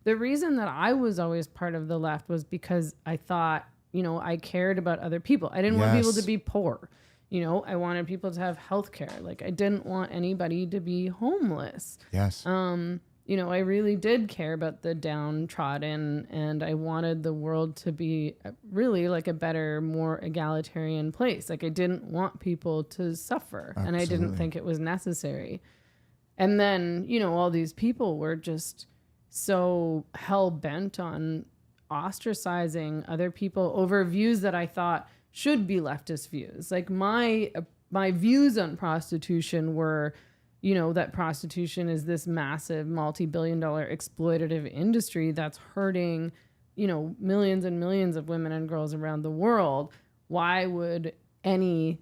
the reason that I was always part of the left was because I thought, I cared about other people. I didn't want people to be poor. I wanted people to have health care. Like, I didn't want anybody to be homeless. Yes. I really did care about the downtrodden, and I wanted the world to be really like a better, more egalitarian place. Like, I didn't want people to suffer. Absolutely. And I didn't think it was necessary. And then, all these people were just so hell bent on ostracizing other people over views that I thought should be leftist views. Like, my views on prostitution were, that prostitution is this massive multi-billion-dollar exploitative industry that's hurting, millions and millions of women and girls around the world. Why would any,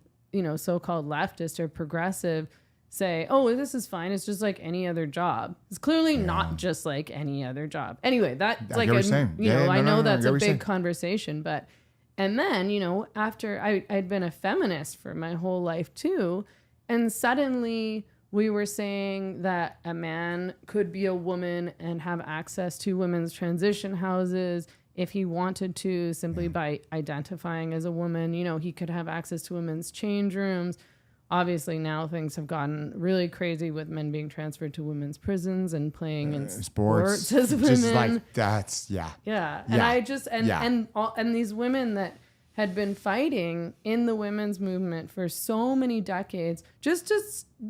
so-called leftist or progressive say, oh, this is fine, it's just like any other job? It's clearly not just like any other job. Anyway, that's like, I know that's a big conversation, but, and then, after I'd been a feminist for my whole life too, and suddenly we were saying that a man could be a woman and have access to women's transition houses if he wanted to, simply by identifying as a woman. He could have access to women's change rooms. Obviously, now things have gotten really crazy with men being transferred to women's prisons and playing in sports as women. Just like that's Yeah. And I just and these women that had been fighting in the women's movement for so many decades just to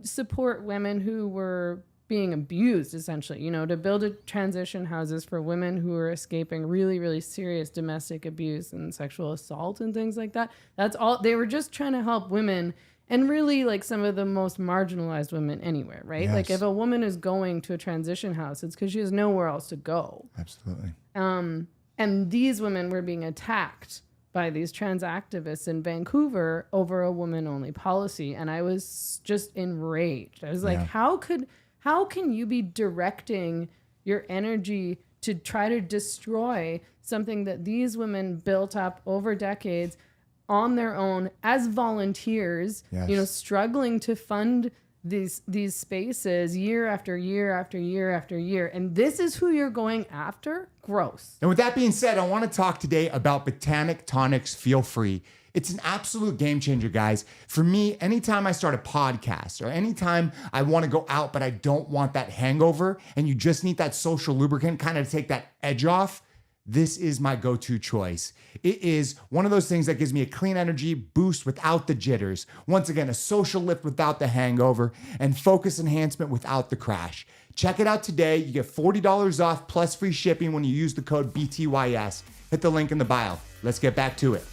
support women who were being abused, essentially, to build transition houses for women who were escaping really, really serious domestic abuse and sexual assault and things like that. That's all. They were just trying to help women, and really like some of the most marginalized women anywhere, right? Yes. Like, if a woman is going to a transition house, it's because she has nowhere else to go. Absolutely. And these women were being attacked by these trans activists in Vancouver over a woman-only policy. And I was just enraged. I was like, how can you be directing your energy to try to destroy something that these women built up over decades on their own as volunteers, struggling to fund these spaces year after year after year after year, and this is who you're going after? Gross. And with that being said, I want to talk today about Botanic Tonics Feel Free. It's an absolute game changer, guys. For me, anytime I start a podcast or anytime I want to go out, but I don't want that hangover and you just need that social lubricant kind of to take that edge off, this is my go-to choice. It is one of those things that gives me a clean energy boost without the jitters. Once again, a social lift without the hangover, and focus enhancement without the crash. Check it out today. You get $40 off plus free shipping when you use the code BTYS. Hit the link in the bio. Let's get back to it.